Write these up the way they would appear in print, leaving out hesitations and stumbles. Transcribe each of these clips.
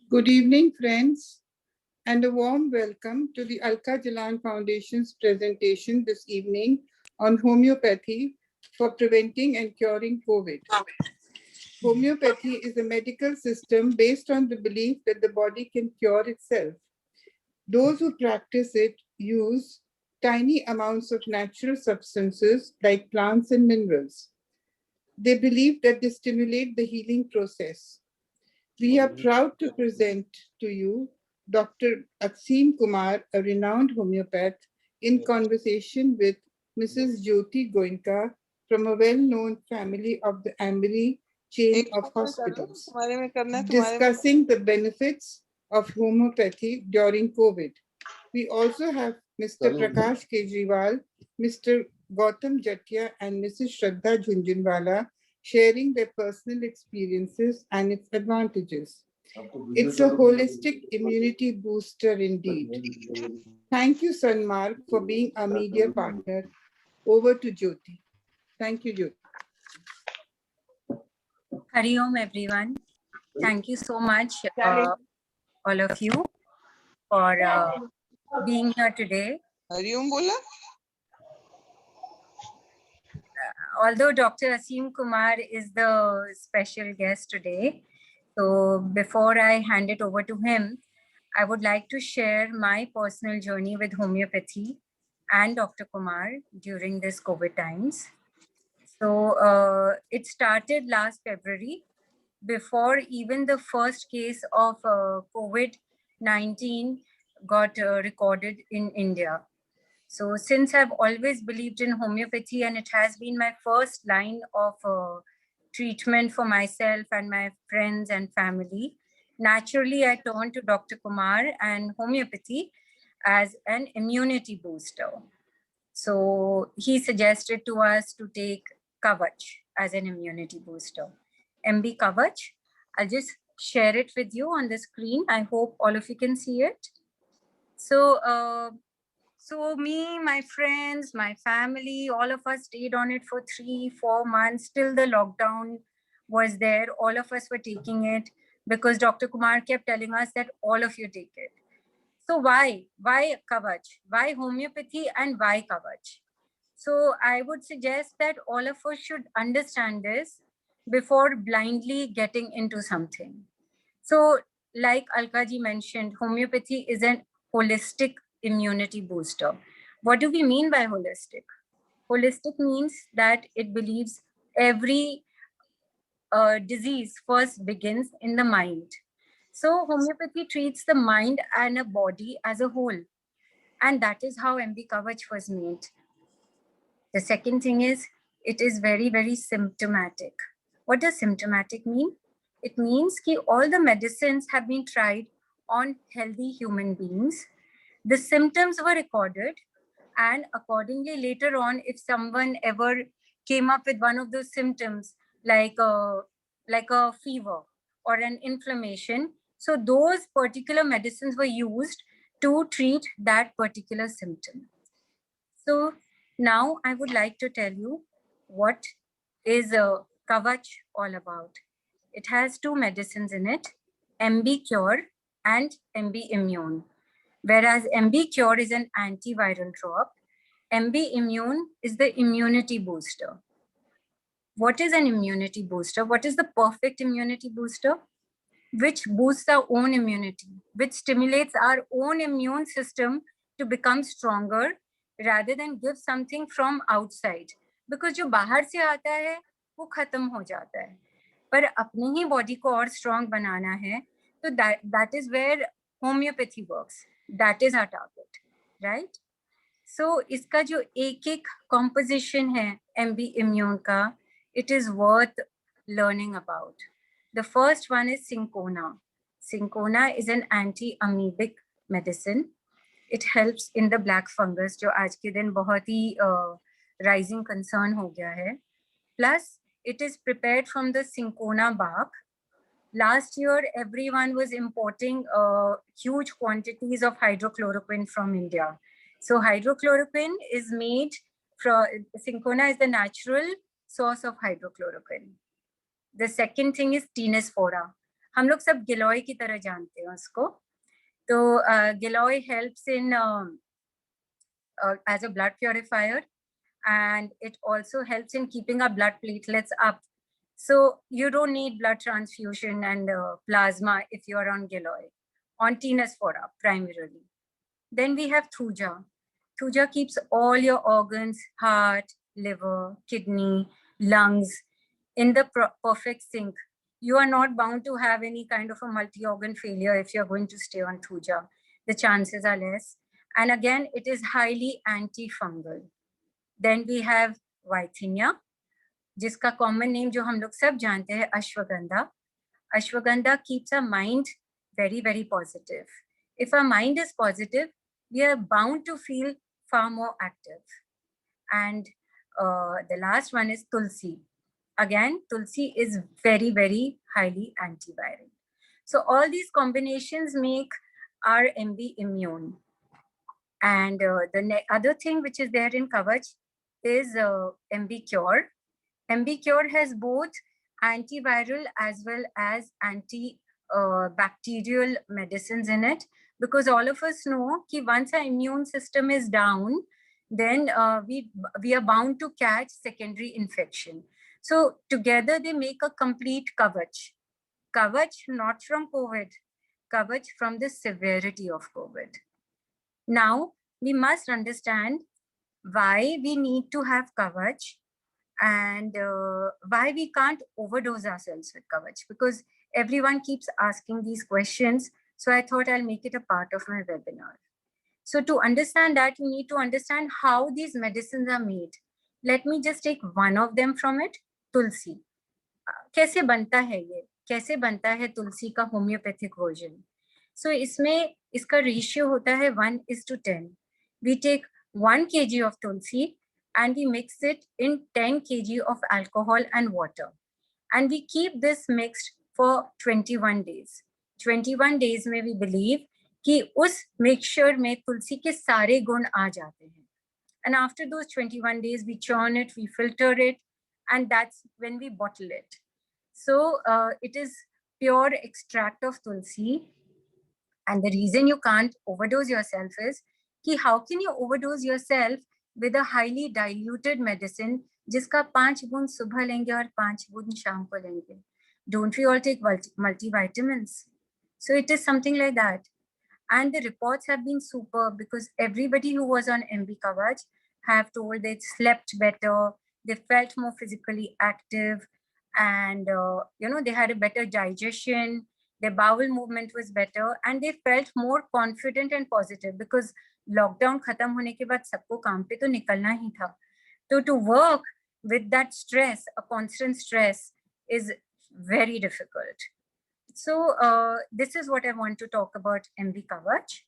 Good evening, friends, and a warm welcome to the Alka Jalan Foundation's presentation this evening on homeopathy for preventing and curing COVID. Homeopathy is a medical system based on the belief that the body can cure itself. Those who practice it use tiny amounts of natural substances like plants and minerals. They believe that they stimulate the healing process. We are proud to present to you Dr. Asim Kumar, a renowned homeopath, in conversation with Mrs. Jyoti Goenka from a well-known family of the Ambri chain of hospitals, discussing the benefits of homeopathy during COVID. We also have Mr. Prakash Kejriwal, Mr. Gautam Jatia and Mrs. Shradha Jhunjhunwala sharing their personal experiences and its advantages. It's a holistic immunity booster indeed. Thank you, Sanmark, for being a media partner. Over to Jyoti. Thank you, Jyoti. Hari Om, everyone. Thank you so much, all of you, for being here today. Hari Om bola? Although Dr. Asim Kumar is the special guest today, so before I hand it over to him, I would like to share my personal journey with homeopathy and Dr. Kumar during this COVID times. So it started last February, before even the first case of COVID-19 got recorded in India. So since I've always believed in homeopathy and it has been my first line of treatment for myself and my friends and family, naturally I turned to Dr. Kumar and homeopathy as an immunity booster. So he suggested to us to take Kavach as an immunity booster. MB Kavach, I'll just share it with you on the screen. I hope all of you can see it. So me, my friends, my family, all of us stayed on it for 3-4 months till the lockdown was there. All of us were taking it because Dr. Kumar kept telling us that all of you take it. So why Kavach? Why homeopathy and why Kavach? So I would suggest that all of us should understand this before blindly getting into something. So, like Alka ji mentioned, homeopathy is an holistic immunity booster. What do we mean by holistic? Holistic means that it believes every disease first begins in the mind. So, homeopathy treats the mind and a body as a whole. And that is how MB Kavach was made. The second thing is, it is very, very symptomatic. What does symptomatic mean? It means that all the medicines have been tried on healthy human beings. The symptoms were recorded, and accordingly, later on, if someone ever came up with one of those symptoms, like a fever or an inflammation, so those particular medicines were used to treat that particular symptom. So now I would like to tell you what is a Kavach all about. It has two medicines in it, MB Cure and MB Immune. Whereas MB Cure is an antiviral drop, MB Immune is the immunity booster. What is an immunity booster? What is the perfect immunity booster? Which boosts our own immunity, which stimulates our own immune system to become stronger rather than give something from outside. Because जो बाहर से आता है वो खत्म हो जाता है, पर अपनी ही बॉडी को और स्ट्रांग बनाना है, तो that is where homeopathy works. That is our target, right? So इसका जो एक एक composition है MB immune का, it is worth learning about. The first one is Cinchona. Cinchona is an anti-amoebic medicine. It helps in the black fungus, जो आज के दिन बहुत ही rising concern हो गया है. Plus, it is prepared from the Cinchona bark. Last year, everyone was importing huge quantities of hydrochloroquine from India. So hydrochloroquine is made from, Cinchona is the natural source of hydrochloroquine. The second thing is Tenesphora. हम लोग सब गिलोय की तरह जानते हैं उसको. तो गिलोय helps in as a blood purifier, and it also helps in keeping our blood platelets up. So you don't need blood transfusion and plasma if you're on Giloy, on Tenesphora primarily. Then we have Thuja. Thuja keeps all your organs, heart, liver, kidney, lungs, in the perfect sync. You are not bound to have any kind of a multi-organ failure if you're going to stay on Thuja. The chances are less. And again, it is highly antifungal. Then we have Vaithinia, जिसका common name जो हम लोग सब जानते हैं ashwagandha. Ashwagandha keeps our mind very, very positive. If our mind is positive, we are bound to feel far more active. And the last one is Tulsi. Again, Tulsi is very, very highly antiviral. So all these combinations make our MB immune. And the other thing which is there in Kavach is MB Cure. MB Cure has both antiviral as well as anti-bacterial medicines in it, because all of us know that once our immune system is down, then we are bound to catch secondary infection. So together they make a complete Kavach. Kavach not from COVID, Kavach from the severity of COVID. Now we must understand why we need to have Kavach and why we can't overdose ourselves with Kavach, because everyone keeps asking these questions. So I thought I'll make it a part of my webinar. So to understand that, you need to understand how these medicines are made. Let me just take one of them from it, Tulsi. कैसे बनता है ये? कैसे बनता है तुलसी का homeopathic version? So इसमें इसका ratio होता है 1:10. We take 1 kg of tulsi and we mix it in 10 kg of alcohol and water. And we keep this mixed for 21 days. 21 days में we believe कि उस mixture में तुलसी के सारे गुण आ जाते हैं. And after those 21 days, we churn it, we filter it, and that's when we bottle it. So it is pure extract of tulsi. And the reason you can't overdose yourself is कि how can you overdose yourself with a highly diluted medicine जिसका 5 बूंद सुबह लेंगे और 5 बूंद शाम को लेंगे. Don't we all take multivitamins? So it is something like that. And the reports have been superb because everybody who was on MB Kavach have told they slept better, they felt more physically active, and they had a better digestion, their bowel movement was better, and they felt more confident and positive because lockdown खत्म होने के बाद सबको काम पे तो निकलना ही था. So to work with that stress, a constant stress, is very difficult. So this is what I want to talk about MB Kavach.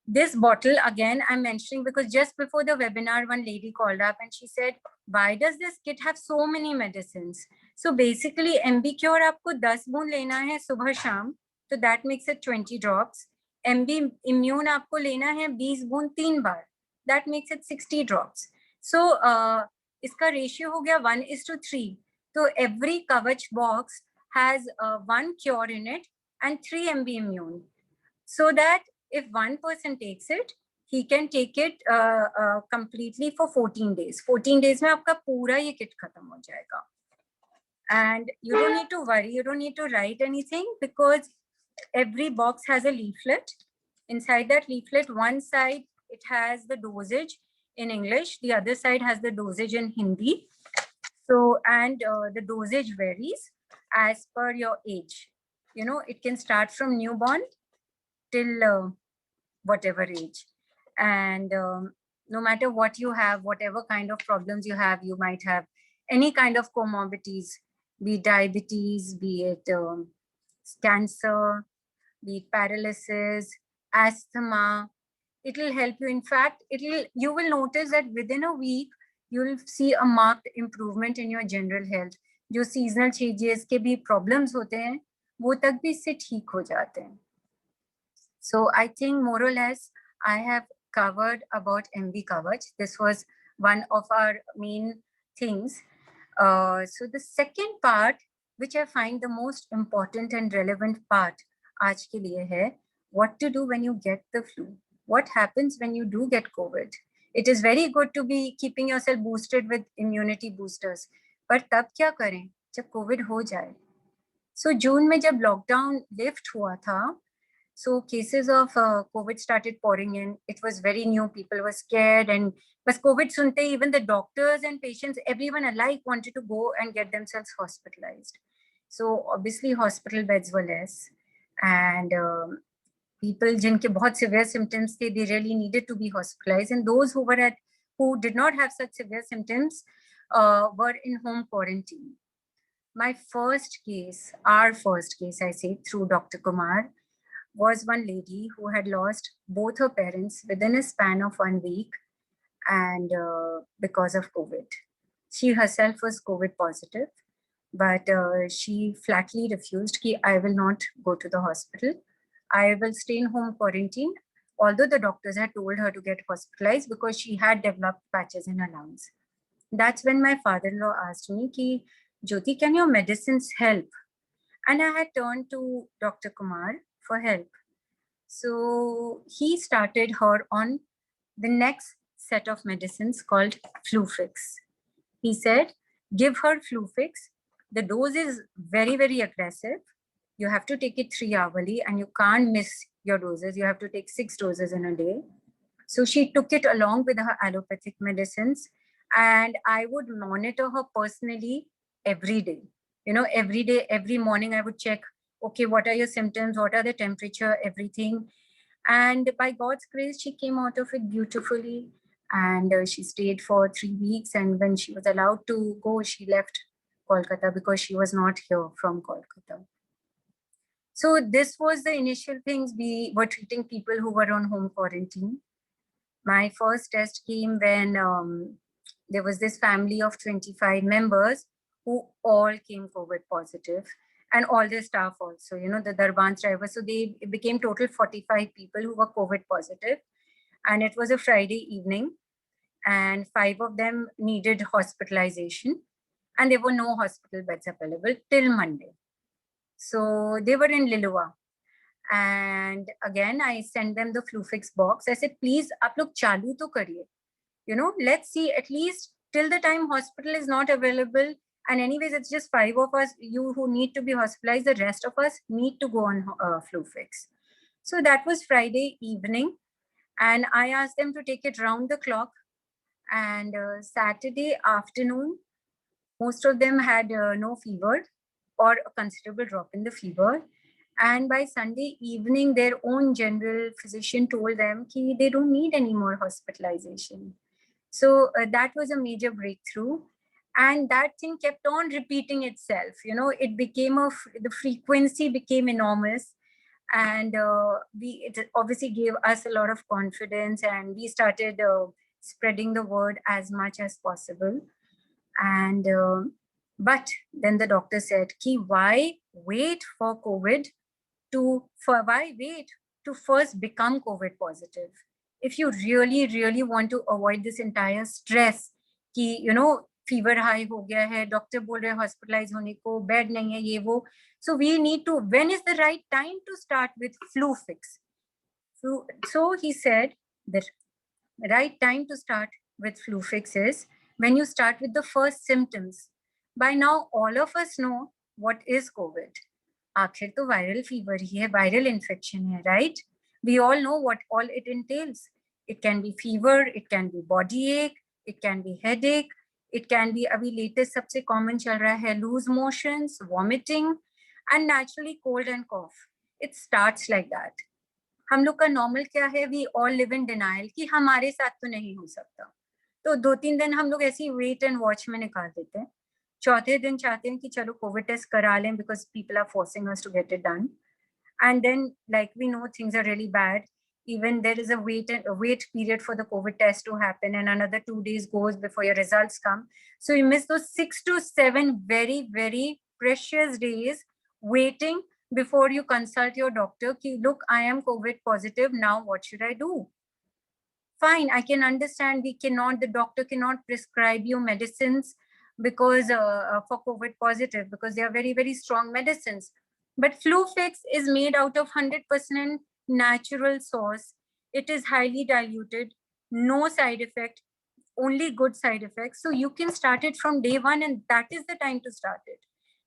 This bottle, again, I'm mentioning because just before the webinar, one lady called up and she said, why does this kit have so many medicines? So basically, MB Cure आपको 10 बूंद लेना है सुबह शाम, so that makes it 20 drops. MB Immune आपको लेना है 20 बूंद 3 बार, that makes it 60 drops. So इसका ratio हो गया 1:3. So every Kavach box has 1 cure in it and 3 MB Immune. So that if one person takes it, he can take it completely for 14 days. 14 days में आपका पूरा ये kit खत्म हो जाएगा. And you don't need to worry, you don't need to write anything because every box has a leaflet. Inside that leaflet, one side it has the dosage in English, the other side has the dosage in Hindi. So, and the dosage varies as per your age. It can start from newborn till whatever age. And no matter what you have, whatever kind of problems you have, you might have any kind of comorbidities, be it diabetes, be it cancer, be it paralysis, asthma. It will help you. In fact, you will notice that within a week, you will see a marked improvement in your general health. जो seasonal changes के भी problems होते हैं, वो तक भी इससे ठीक हो जाते हैं. So I think more or less I have covered about MB Kavach. This was one of our main things. So the second part, which I find the most important and relevant part आज के लिए है, what to do when you get the flu. What happens when you do get COVID? It is very good to be keeping yourself boosted with immunity boosters. पर तब क्या करें जब COVID हो जाए? So जून में जब lockdown lift हुआ था, so cases of COVID started pouring in. It was very new. People were scared, and but COVID sunte, even the doctors and patients, everyone alike wanted to go and get themselves hospitalized. So obviously hospital beds were less, and people jinke bahut severe symptoms they really needed to be hospitalized, and those who did not have such severe symptoms were in home quarantine. My first case, our first case, I say, through Dr. Kumar, was one lady who had lost both her parents within a span of 1 week, and because of COVID. She herself was COVID positive, but she flatly refused कि I will not go to the hospital. I will stay in home quarantine, although the doctors had told her to get hospitalized because she had developed patches in her lungs. That's when my father-in-law asked me कि Jyoti, can your medicines help? And I had turned to Dr. Kumar for help. So he started her on the next set of medicines called Flufix. He said, give her Flufix. The dose is very, very aggressive. You have to take it 3 hourly and you can't miss your doses. You have to take 6 doses in a day. So she took it along with her allopathic medicines, and I would monitor her personally every day. Every day, every morning, I would check, okay, what are your symptoms? What are the temperature, everything. And by God's grace, she came out of it beautifully. And she stayed for 3 weeks. And when she was allowed to go, she left Kolkata because she was not here from Kolkata. So this was the initial things. We were treating people who were on home quarantine. My first test came when there was this family of 25 members who all came COVID positive, and all their staff also, the Darbans drivers. So it became total 45 people who were COVID positive. And it was a Friday evening, and 5 of them needed hospitalization, and there were no hospital beds available till Monday. So they were in Lilua. And again, I sent them the Flufix box. I said, please, आप लोग चालू तो करिए. let's see, at least till the time hospital is not available. And anyways, it's just 5 of us, you who need to be hospitalized. The rest of us need to go on flu fix. So that was Friday evening. And I asked them to take it round the clock. And Saturday afternoon, most of them had no fever or a considerable drop in the fever. And by Sunday evening, their own general physician told them that they don't need any more hospitalization. So that was a major breakthrough. And that thing kept on repeating itself. It became the frequency became enormous. And it obviously gave us a lot of confidence, and we started spreading the word as much as possible. And but then the doctor said, why wait for COVID why wait to first become COVID positive? If you really, really want to avoid this entire stress, fever high ho gaya hai, doctor bol rahe hospitalize hone ko, bed nahi hai, ye wo. So we need to, when is the right time to start with flu fix? So he said that right time to start with flu fix is when you start with the first symptoms. By now, all of us know what is COVID. आखिर तो viral fever ही है, viral infection है, right? We all know what all it entails. It can be fever, it can be body ache, it can be headache, it can be, अभी latest सबसे common चल रहा है, loose motions, vomiting, and naturally cold and cough. It starts like that. हम लोग का normal क्या है, we all live in denial कि हमारे साथ तो नहीं हो सकता, तो 2-3 दिन हम लोग ऐसे ही वेट एंड वॉच में निकाल देते हैं. चौथे दिन चाहते हैं कि चलो कोविड टेस्ट करा लें, because people are forcing us to get it done. And then, like, we know things are really bad. Even there is a wait period for the COVID test to happen, and another 2 days goes before your results come. So you miss those 6 to 7 very, very precious days waiting before you consult your doctor. Ki, look, I am COVID positive. Now, what should I do? Fine, I can understand the doctor cannot prescribe you medicines because for COVID positive, because they are very, very strong medicines. But flu fix is made out of 100% natural source. It is highly diluted, no side effect, only good side effects. So you can start it from day one, and that is the time to start it,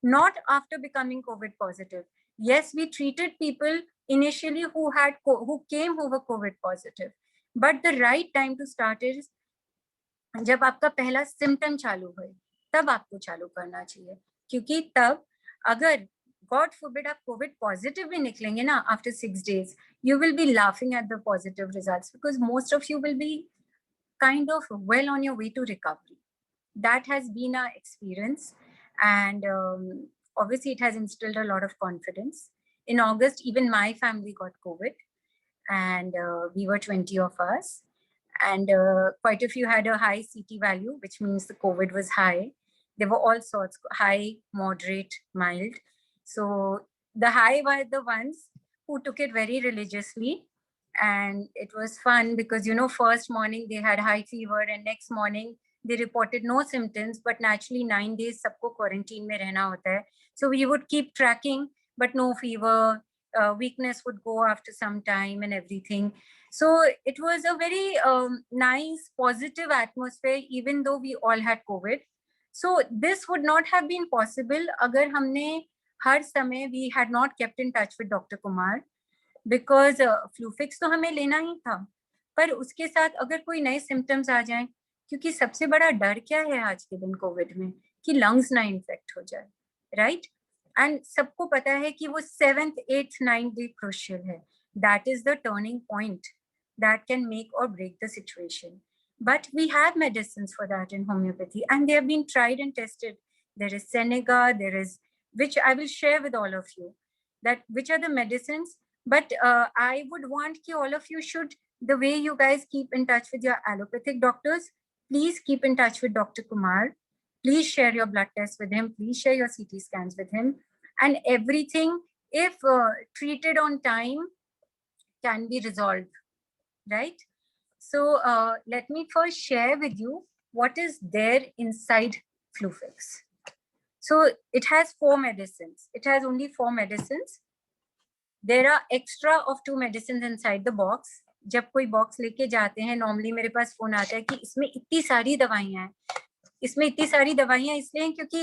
not after becoming COVID positive. Yes, we treated people initially who were COVID positive, but the right time to start is जब आपका पहला symptom चालू हो, तब आपको चालू करना चाहिए. क्योंकि तब अगर God forbid आप COVID positive भी निकलेंगे ना after 6 days, you will be laughing at the positive results, because most of you will be kind of well on your way to recovery. That has been our experience, and obviously it has instilled a lot of confidence. In August, even my family got COVID, and we were 20 of us, and quite a few had a high CT value, which means the COVID was high. There were all sorts, high, moderate, mild. So the high were the ones who took it very religiously, and it was fun because, first morning they had high fever, and next morning they reported no symptoms, but naturally 9 days सबको quarantine में रहना होता है. So we would keep tracking, but no fever, weakness would go after some time and everything. So it was a very nice, positive atmosphere, even though we all had COVID. So this would not have been possible अगर हमने हर समय we had not kept in touch with Dr. Kumar, because flu fix तो हमें लेना ही था, पर उसके साथ अगर कोई नए symptoms आ जाएं, क्योंकि सबसे बड़ा डर क्या है आज के दिन कोविड में, कि लंग्स ना इन्फेक्ट हो जाए, राइट? एंड सबको पता है कि वो 7th, 8th, 9th day crucial है. That is the turning point that can make or break the situation. But we have medicines for that in homeopathy, and they have been tried and tested. There is Seneca, there is, which I will share with all of you, that which are the medicines. But I would want ki all of you should, the way you guys keep in touch with your allopathic doctors, please keep in touch with Dr. Kumar. Please share your blood tests with him. Please share your CT scans with him. And everything, if treated on time, can be resolved. Right? So let me first share with you what is there inside flu fix. So it has 4 medicines. It has only 4 medicines. There are extra of 2 medicines inside the box. जब कोई box लेके जाते हैं, normally मेरे पास phone आता है कि इसमें इतनी सारी दवाइयां हैं, इसमें इतनी सारी दवाइयां इसलिए क्योंकि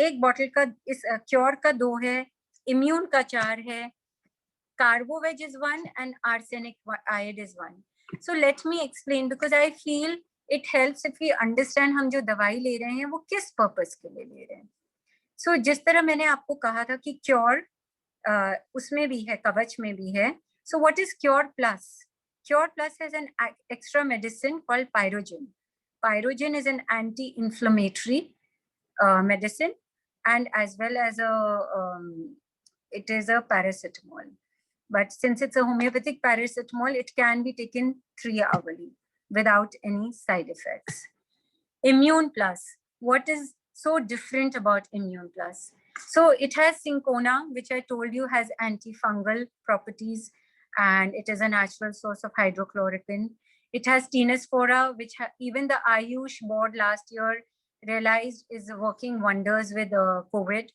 एक बॉटल का इस क्योर का 2 है, इम्यून का 4 है, carbo veg is 1 and arsenic iod is 1. So let me explain because I feel it helps if we understand हम जो दवाई ले रहे हैं वो किस पर्पस के लिए ले रहे हैं. So जिस तरह मैंने आपको कहा था कि क्योर उसमें भी है, कवच में भी है. So what is Cure Plus? Cure Plus has an extra medicine called pyrogen. Pyrogen is an anti-inflammatory medicine and as well as it is a paracetamol. But since it's a homeopathic paracetamol, it can be taken 3 hourly without any side effects. Immune Plus. What is so different about Immune Plus? So it has cinchona, which I told you has antifungal properties, and it is a natural source of hydrochloroquine. It has Tenaspora, which even the Ayush board last year realized is working wonders with COVID.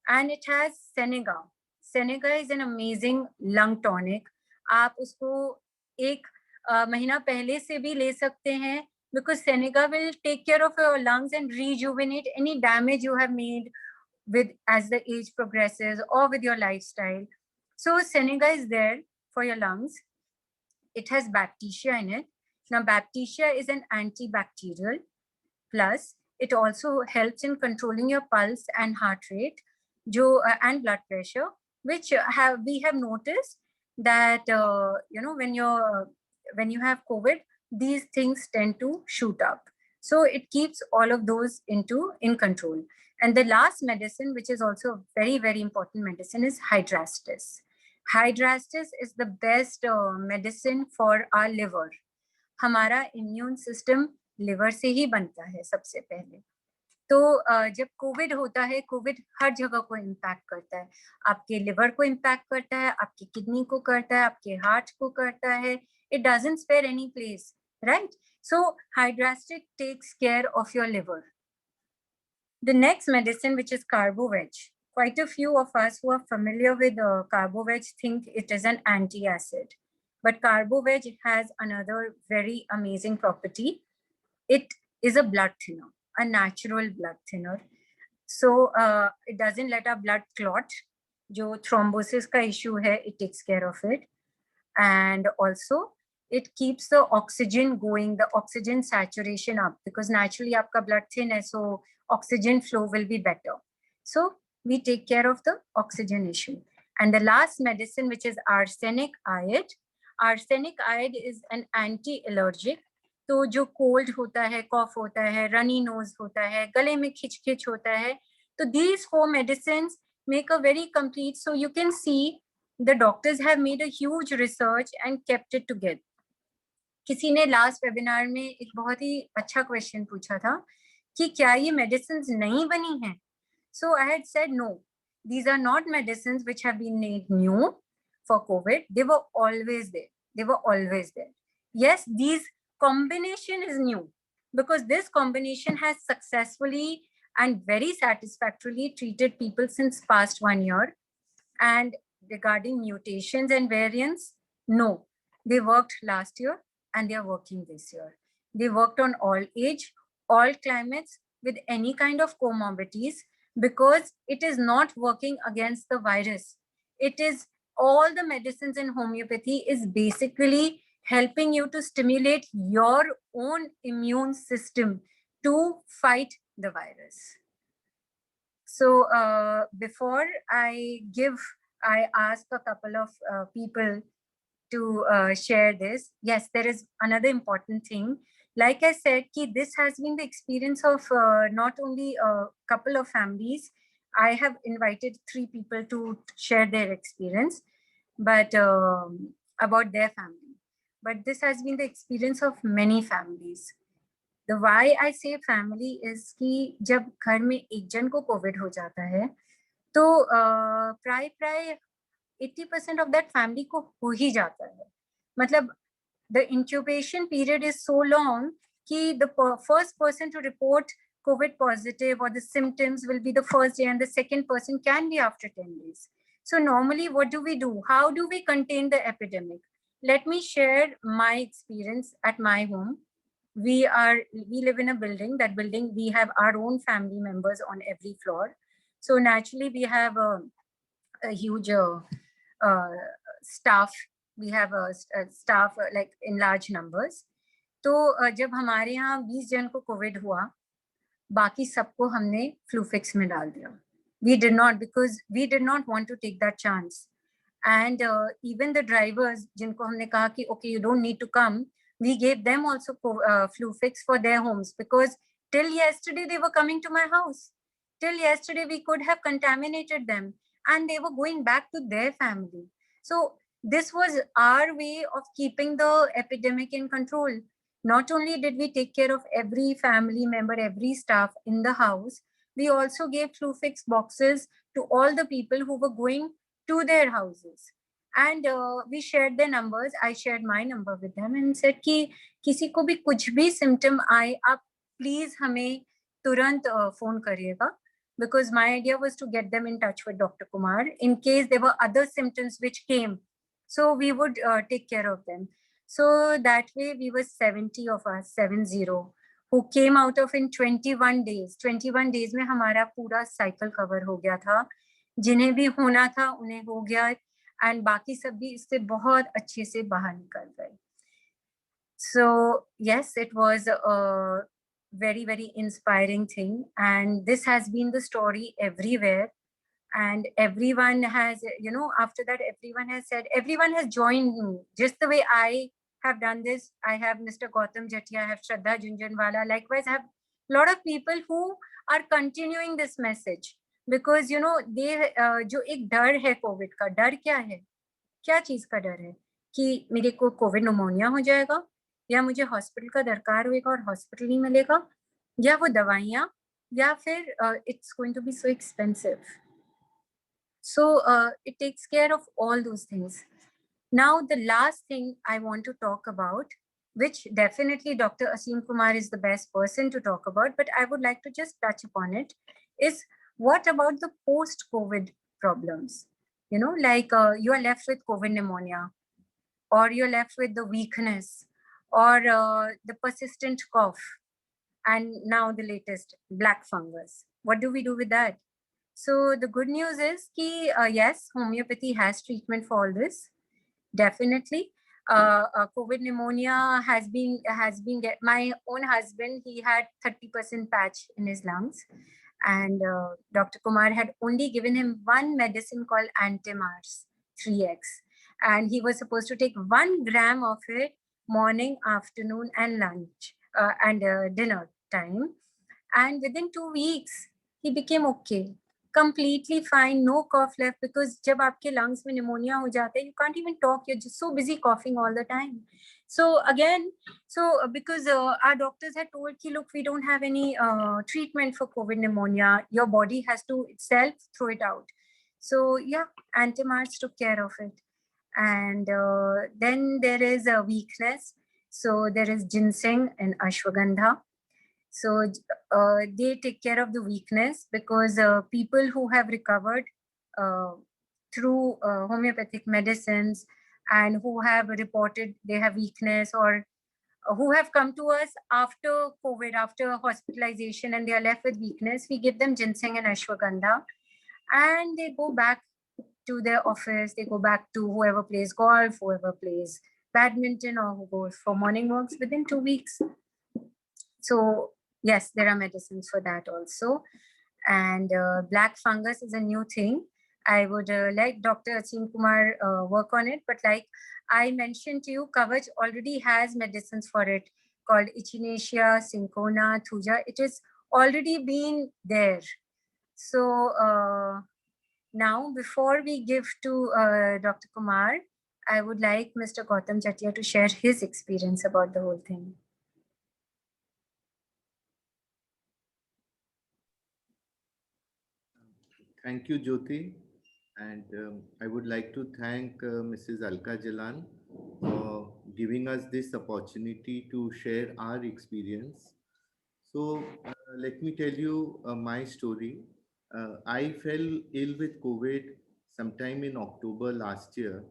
And it has Seneca. Seneca is an amazing lung tonic. आप उसको एक महीना पहले से भी ले सकते हैं because Seneca will take care of your lungs and rejuvenate any damage you have made with as the age progresses or with your lifestyle. So Seneca is there for your lungs. It has Bacteria in it. Now Bacteria is an antibacterial. Plus it also helps in controlling your pulse and heart rate and blood pressure, which we have noticed that when you have COVID, these things tend to shoot up. So it keeps all of those in control. And the last medicine, which is also a very, very important medicine, is Hydrastis. Hydrastis is the best medicine for our liver. हमारा immune system liver से ही बनता है सबसे पहले. तो जब Covid होता है, कोविड हर जगह को इम्पैक्ट करता है. आपके लिवर को इम्पैक्ट करता है, आपकी किडनी को करता है, आपके हार्ट को करता है. It doesn't spare any place, right? So Hydrastic takes care of your liver. The next medicine, which is Carboveg. Quite a few of us who are familiar with Carboveg think it is an anti-acid. But Carboveg has another very amazing property. It is a blood thinner, a natural blood thinner. So it doesn't let our blood clot. जो thrombosis का issue है, it takes care of it. And also it keeps the oxygen going, the oxygen saturation up, because naturally आपका blood thin है, so oxygen flow will be better. So we take care of the oxygen issue. And the last medicine, which is arsenic iode. Arsenic iode is an anti-allergic. तो जो cold होता है, कॉफ होता है, runny nose होता है, गले में खिचखिच होता है, तो these 4 medicines make a very complete. So you can see the doctors have made a huge research and kept it together. किसी ने लास्ट वेबिनार में एक बहुत ही अच्छा क्वेश्चन पूछा था कि क्या ये medicines नई बनी हैं? So I had said no, these are not medicines which have been made new for COVID. They were always there. They were always there. Yes, these combination is new because this combination has successfully and very satisfactorily treated people since past 1 year. And regarding mutations and variants, no, they worked last year and they are working this year. They worked on all age, all climates, with any kind of comorbidities, because it is not working against the virus. It is all the medicines in homeopathy is basically helping you to stimulate your own immune system to fight the virus. So before I ask a couple of people to share this. Yes, there is another important thing. Like I said, this has been the experience of not only a couple of families. I have invited 3 people to share their experience, but about their family. But this has been the experience of many families. The why I say family is कि जब घर में एक जन को Covid हो जाता है, तो प्राय 80% of that family को हो ही जाता है. मतलब the incubation period is so long कि the first person to report COVID positive or the symptoms will be the first day and the second person can be after 10 days. So normally what do? How do we contain the epidemic? let me share my experience at my home. We live in a building. That building, we have our own family members on every floor. So naturally, we have a huge uh, staff. We have a staff like in large numbers. तो जब हमारे यहाँ 20 जन को Covid हुआ, बाकी सबको हमने फ्लू फिक्स में डाल दिया. We did not, because we did not want to take that chance. And even the drivers जिनको हमने कहा कि okay, you don't need to come, we gave them also flu fix for their homes, because till yesterday they were coming to my house. Till yesterday we could have contaminated them, and they were going back to their family. So this was our way of keeping the epidemic in control. Not only did we take care of every family member, every staff in the house, we also gave flu fix boxes to all the people who were going to their houses. And we shared their numbers. I shared my number with them and said कि किसी को भी कुछ भी symptom आए, आप please हमें तुरंत phone करिएगा, because my idea was to get them in touch with Dr. Kumar in case there were other symptoms which came. So we would take care of them. So that way we were 70 of us, 70, who came out of in 21 days. 21 days में हमारा पूरा cycle cover हो गया था. जिन्हें भी होना था उन्हें हो गया, and बाकी सब भी इससे बहुत अच्छे से बाहर निकल गए. So yes, it was a very, very inspiring thing, and this has been the story everywhere. And everyone has, after that, everyone has said, everyone has joined me, just the way I have done this. I have Mr. Gautam Jatia, I have Shradha Jhunjhunwala. Likewise, I have a lot of people who are continuing this message, because they जो एक डर है Covid का, डर क्या है, क्या चीज का डर है कि मेरे को कोविड निमोनिया हो जाएगा, या मुझे हॉस्पिटल का दरकार होगा और हॉस्पिटल नहीं मिलेगा, या वो दवाइयाँ, या फिर it's going to be so expensive. So it takes care of all those things. Now, the last thing I want to talk about, which definitely Dr. Asim Kumar is the best person to talk about, but I would like to just touch upon it, is what about the post-COVID problems? Like you are left with COVID pneumonia, or you're left with the weakness, or the persistent cough, and now the latest black fungus. What do we do with that? So the good news is that yes, homeopathy has treatment for all this. Definitely. COVID pneumonia my own husband, he had 30% patch in his lungs, and Dr. Kumar had only given him one medicine called Antimars 3x, and he was supposed to take 1 gram of it morning, afternoon, and lunch and dinner time. And within 2 weeks, he became okay, completely fine, no cough left, because जब आपके lungs में pneumonia हो जाते हैं, you can't even talk, you're just so busy coughing all the time. So again, because our doctors had told कि look, we don't have any treatment for COVID pneumonia, your body has to itself throw it out. So yeah, Antimars took care of it. And then there is a weakness, so there is ginseng and ashwagandha. So they take care of the weakness, because people who have recovered uh, through homeopathic medicines, and who have reported they have weakness, or who have come to us after COVID, after hospitalization, and they are left with weakness, we give them ginseng and ashwagandha, and they go back to their office, they go back to whoever plays golf, whoever plays badminton, or who goes for morning walks within 2 weeks. So yes, there are medicines for that also. And black fungus is a new thing. I would let Dr. Asim Kumar work on it. But like I mentioned to you, Kavach already has medicines for it called Echinacea, Cinchona, Thuja. It is already been there. So now, before we give to Dr. Kumar, I would like Mr. Gautam Jatia to share his experience about the whole thing. Thank you, Jyoti. And I would like to thank Mrs. Alka Jalan for giving us this opportunity to share our experience. So, let me tell you my story. I fell ill with COVID sometime in October last year,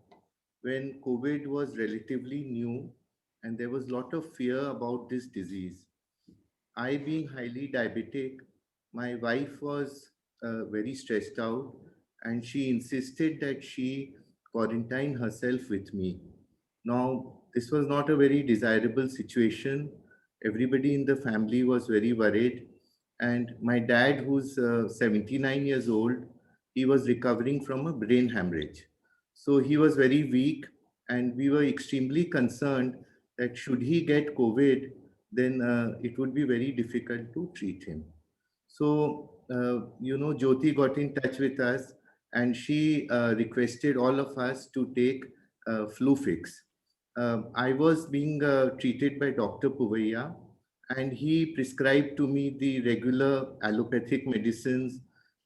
when COVID was relatively new and there was a lot of fear about this disease. I, being highly diabetic, my wife was very stressed out and she insisted that she quarantine herself with me. Now, this was not a very desirable situation. Everybody in the family was very worried. And my dad, who's 79 years old, he was recovering from a brain hemorrhage. So he was very weak, and we were extremely concerned that should he get COVID, then it would be very difficult to treat him. So, Jyoti got in touch with us and she requested all of us to take flu fix. I was being treated by Dr. Puvaya and he prescribed to me the regular allopathic medicines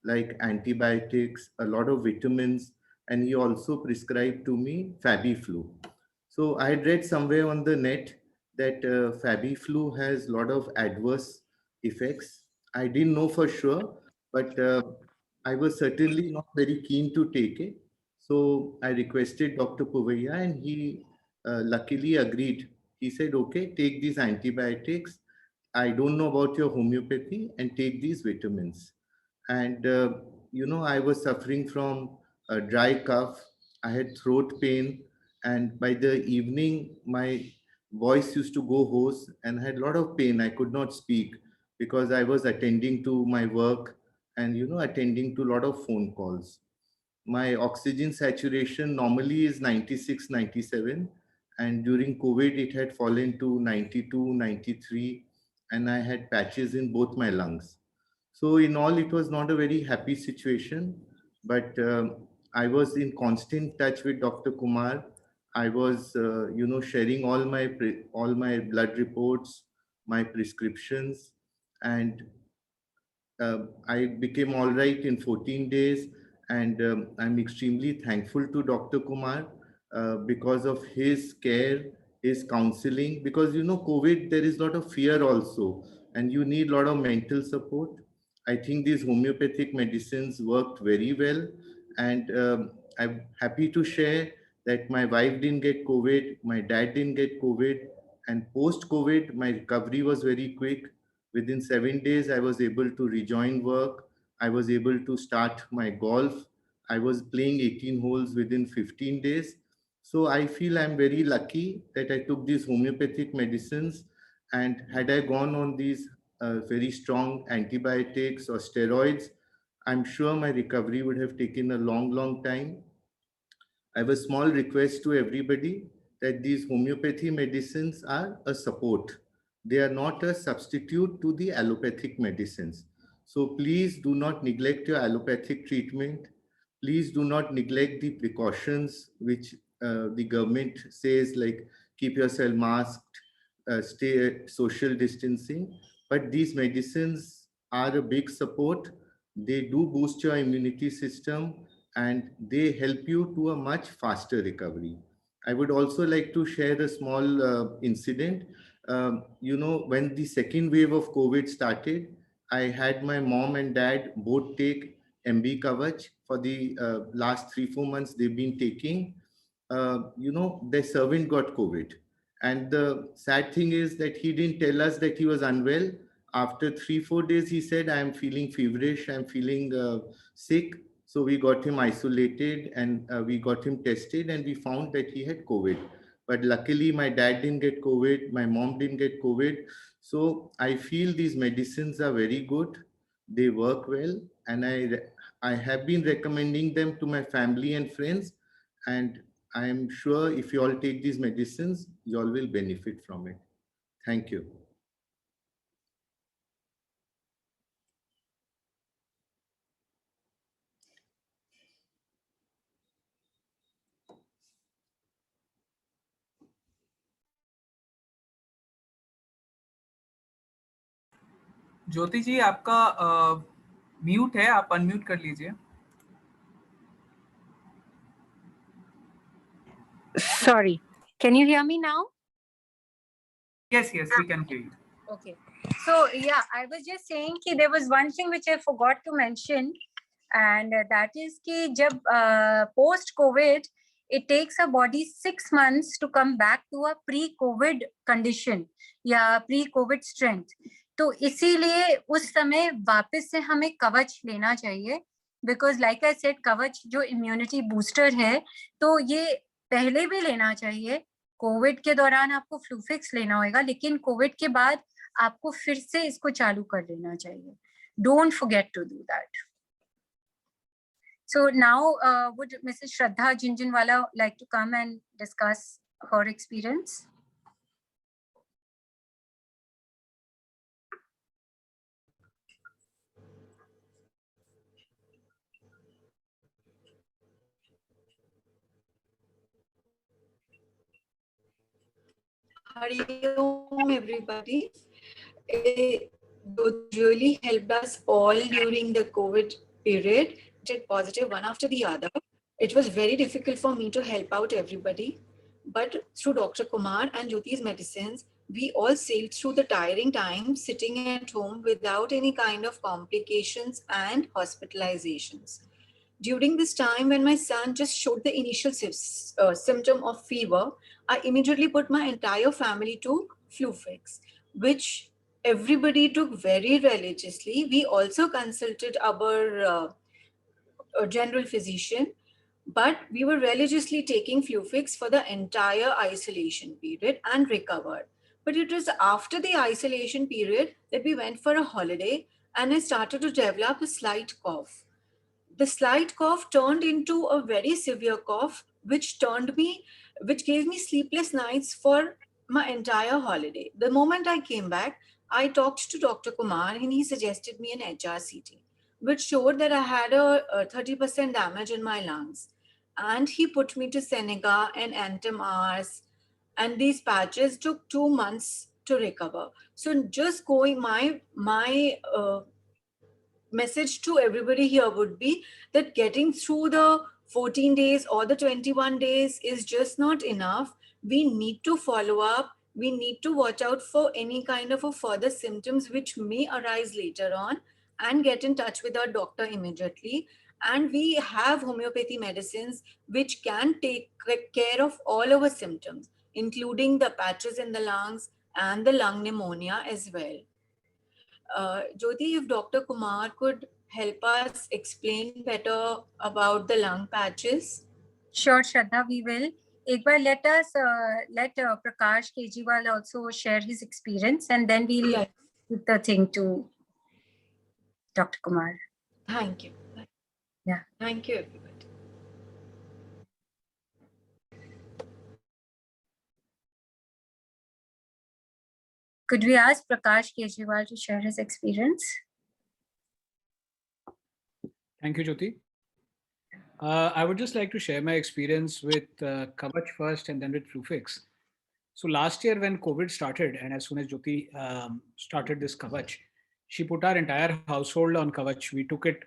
like antibiotics, a lot of vitamins, and he also prescribed to me Fabiflu. So I had read somewhere on the net that Fabiflu has a lot of adverse effects. I didn't know for sure, but I was certainly not very keen to take it. So I requested Dr. Puvaya and he luckily agreed. He said, okay, take these antibiotics. I don't know about your homeopathy and take these vitamins. And, I was suffering from a dry cough. I had throat pain. And by the evening, my voice used to go hoarse and I had a lot of pain. I could not speak because I was attending to my work and, attending to a lot of phone calls. My oxygen saturation normally is 96, 97, and during COVID it had fallen to 92, 93, and I had patches in both my lungs. So in all, it was not a very happy situation, but I was in constant touch with Dr. Kumar. I was sharing all my blood reports, my prescriptions, and I became all right in 14 days, and I'm extremely thankful to Dr. Kumar because of his care, his counseling. Because COVID, there is a lot of fear also, and you need a lot of mental support. I think these homeopathic medicines worked very well, and I'm happy to share that my wife didn't get COVID, my dad didn't get COVID, and post COVID, my recovery was very quick. Within 7 days, I was able to rejoin work. I was able to start my golf. I was playing 18 holes within 15 days. So I feel I'm very lucky that I took these homeopathic medicines. And had I gone on these very strong antibiotics or steroids, I'm sure my recovery would have taken a long, long time. I have a small request to everybody that these homeopathy medicines are a support. They are not a substitute to the allopathic medicines. So please do not neglect your allopathic treatment. Please do not neglect the precautions which the government says, like keep yourself masked, stay at social distancing. But these medicines are a big support. They do boost your immunity system and they help you to a much faster recovery. I would also like to share a small incident. When the second wave of COVID started, I had my mom and dad both take MB Kavach for the last 3-4 months they've been taking. Their servant got COVID. And the sad thing is that he didn't tell us that he was unwell. After 3-4 days, he said, I'm feeling feverish, I'm feeling sick. So we got him isolated and we got him tested and we found that he had COVID. But luckily, my dad didn't get COVID, my mom didn't get COVID. So I feel these medicines are very good. They work well. And I have been recommending them to my family and friends. And I am sure if you all take these medicines, you all will benefit from it. Thank you. ज्योति जी आपका mute है, आप unmute कर लीजिए. Sorry. Can you hear me now? Yes, we can hear you. Okay. So, yeah, I was just saying that there was one thing which I forgot to mention, and that is that jab post-COVID, it takes our body 6 months to come back to a pre-COVID condition या pre-COVID strength. तो इसीलिए उस समय वापस से हमें कवच लेना चाहिए, because like I said, कवच जो immunity booster है, तो ये पहले भी लेना चाहिए. कोविड के दौरान आपको फ्लूफिक्स लेना होगा, लेकिन कोविड के बाद आपको फिर से इसको चालू कर लेना चाहिए. Don't forget to do that. So now, would Mrs. Shradha Jhunjhunwala like to come and discuss her experience? Hariom, everybody. It really helped us all during the COVID period. Did positive one after the other. It was very difficult for me to help out everybody. But through Dr. Kumar and Jyoti's medicines, we all sailed through the tiring time sitting at home without any kind of complications and hospitalizations. During this time, when my son just showed the initial symptom of fever, I immediately put my entire family to flu fix, which everybody took very religiously. We also consulted our general physician, but we were religiously taking Flufix for the entire isolation period and recovered. But it was after the isolation period that we went for a holiday and I started to develop a slight cough. The slight cough turned into a very severe cough, which gave me sleepless nights for my entire holiday. The moment I came back, I talked to Dr. Kumar and he suggested me an HRCT, which showed that I had a 30% damage in my lungs. And he put me to Senega and Antim-Ars, and these patches took 2 months to recover. So just going, my message to everybody here would be that getting through the 14 days or the 21 days is just not enough. We need to follow up. We need to watch out for any kind of a further symptoms which may arise later on and get in touch with our doctor immediately. And we have homeopathy medicines which can take care of all our symptoms, including the patches in the lungs and the lung pneumonia as well. Jyoti, if Dr. Kumar could help us explain better about the lung patches. Sure, Shraddha, we will. एक बार let Prakash Kejriwal also share his experience, and then we'll put the thing to Dr. Kumar. Thank you. Yeah. Thank you, everybody. Could we ask Prakash Kejriwal to share his experience? Thank you, Jyoti. I would just like to share my experience with Kavach first and then with Flufix. So last year when COVID started, and as soon as Jyoti started this Kavach, she put our entire household on Kavach. We took it,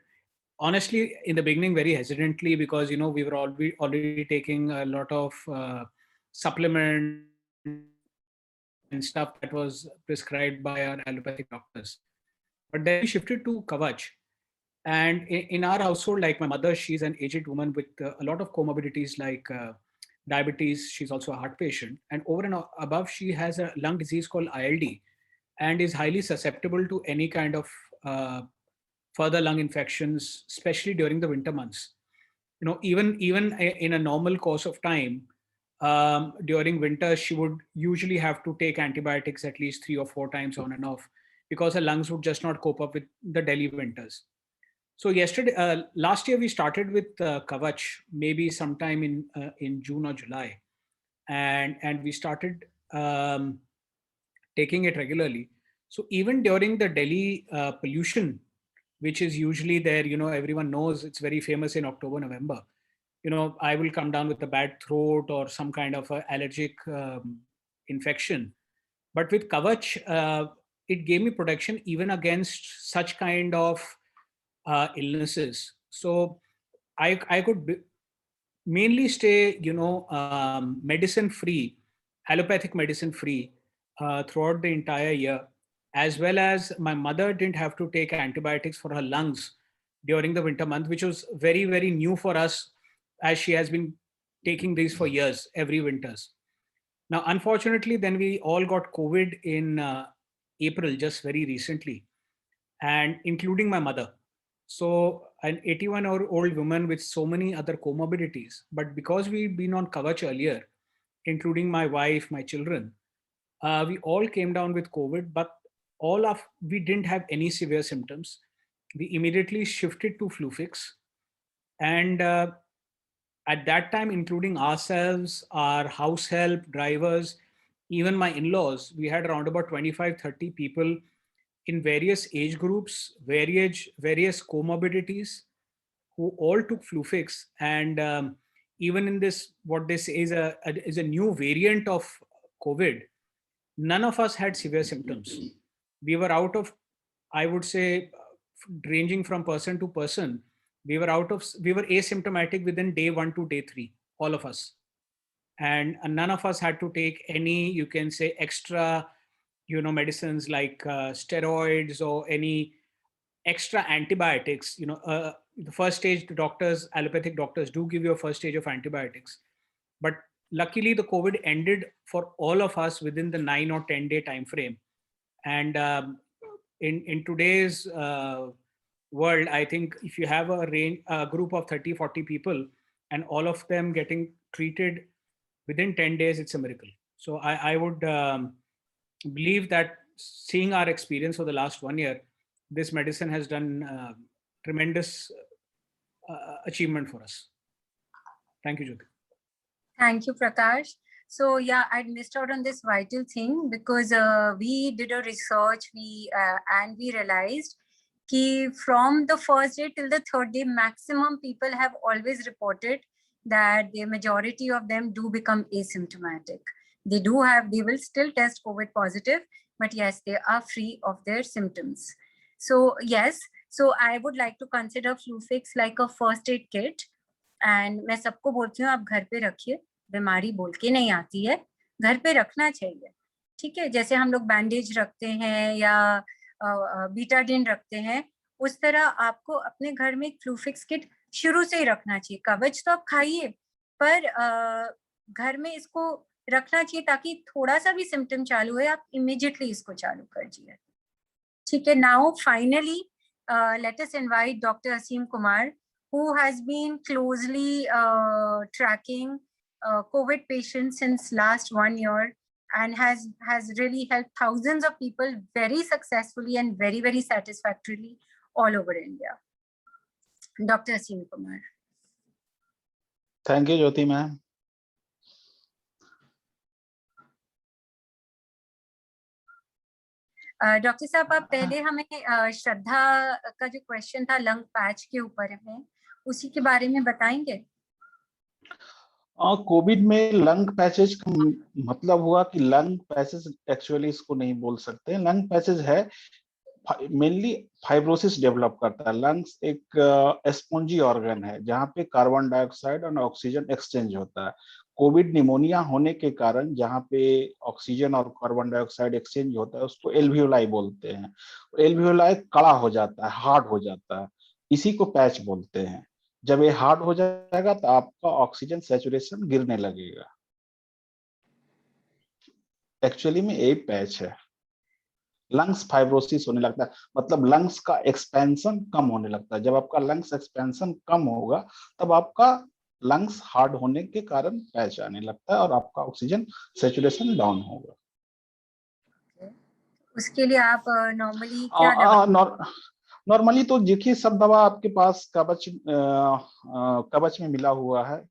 honestly, in the beginning very hesitantly because, you know, we were already taking a lot of supplements and stuff that was prescribed by our allopathic doctors. But then we shifted to Kavach. And in our household, like my mother, she's an aged woman with a lot of comorbidities like diabetes. She's also a heart patient. And over and above, she has a lung disease called ILD and is highly susceptible to any kind of further lung infections, especially during the winter months. You know, even in a normal course of time, during winter, she would usually have to take antibiotics at least 3 or 4 times on and off because her lungs would just not cope up with the Delhi winters. So last year we started with Kavach, maybe sometime in June or July, and we started taking it regularly. So even during the Delhi pollution, which is usually there, you know, everyone knows it's very famous in October, November. You know, I will come down with a bad throat or some kind of allergic infection. But with Kavach, it gave me protection even against such kind of illnesses. So I could mainly stay, you know, medicine free, allopathic medicine free throughout the entire year, as well as my mother didn't have to take antibiotics for her lungs during the winter month, which was very, very new for us, as she has been taking these for years, every winters. Now, unfortunately, then we all got COVID in April, just very recently, and including my mother. So an 81-year-old woman with so many other comorbidities, but because we'd been on Kavach earlier, including my wife, my children, we all came down with COVID, but we didn't have any severe symptoms. We immediately shifted to Flufix, and at that time, including ourselves, our house help, drivers, even my in-laws, we had around about 25-30 people in various age groups, various comorbidities, who all took Flufix. And even in this, what they say is a new variant of COVID, none of us had severe symptoms. We were out of, I would say, ranging from person to person, we were asymptomatic within day 1 to day 3, all of us. And none of us had to take any, you can say, extra, medicines like steroids or any extra antibiotics. The first stage, the doctors, allopathic doctors do give you a first stage of antibiotics. But luckily, the COVID ended for all of us within the 9 or 10 day time frame. And in today's world, I think if you have a group of 30-40 people and all of them getting treated within 10 days, it's a miracle. So I would believe that, seeing our experience for the last 1 year, this medicine has done tremendous achievement for us. Thank you, Jyoti. Thank you, Prakash. So yeah, I missed out on this vital thing because we did a research, and we realized that from the first day till the third day, maximum people have always reported that the majority of them do become asymptomatic. They will still test COVID positive, but yes, they are free of their symptoms. So yes, so I would like to consider Flufix like a first aid kit. And मैं सबको बोलती हूँ, आप घर पे रखिए, बीमारी बोल के नहीं आती है, घर पे रखना चाहिए, ठीक है? जैसे हम लोग बैंडेज रखते हैं या बीटाडिन रखते हैं, उस तरह आपको अपने घर में एक फ्लूफिक्स किट शुरू से ही रखना चाहिए. कवच तो आप खाइए, पर घर में इसको रखना चाहिए ताकि थोड़ा सा भी सिम्टम चालू है, आप इमीडिएटली इसको चालू कर दीजिए, ठीक है? Now finally, let us invite Dr. Asim Kumar, who has been closely tracking COVID patients since last 1 year and has really helped thousands of people very successfully and very, very satisfactorily all over India. Dr. Asim Kumar. Thank you, Jyoti ma'am. Doctor साहब, आप पहले हमें श्रद्धा का जो question था lung patch के ऊपर में, उसी के बारे में बताएंगे? कोविड में लंग पैचेज का मतलब हुआ कि लंग पैचेज, एक्चुअली इसको नहीं बोल सकते. लंग पैचेज है मेनली फाइब्रोसिस डेवलप करता है. लंग्स एक स्पॉन्जी ऑर्गन है जहाँ पे कार्बन डाइऑक्साइड और ऑक्सीजन एक्सचेंज होता है. कोविड निमोनिया होने के कारण जहाँ पे ऑक्सीजन और कार्बन डाइऑक्साइड एक्सचेंज होता है उसको एल्वियोलाई बोलते हैं. एल्वियोलाई कड़ा हो जाता है, हार्ड हो जाता है, इसी को पैच बोलते हैं. जब ये हार्ड हो जाएगा तो आपका ऑक्सीजन सैचुरेशन गिरने लगेगा. एक्चुअली में ये पैच है. लंग्स फाइब्रोसिस होने लगता है, मतलब लंग्स का एक्सपेंशन कम होने लगता है. जब आपका लंग्स एक्सपेंशन कम होगा तब आपका लंग्स हार्ड होने के कारण पैच आने लगता है और आपका ऑक्सीजन सैचुरेशन डाउन होगा. उसके लिए आप नॉर्मली क्या दवा? नॉर्मली तो देखिए, सब दवा आपके पास कवच में मिला हुआ है.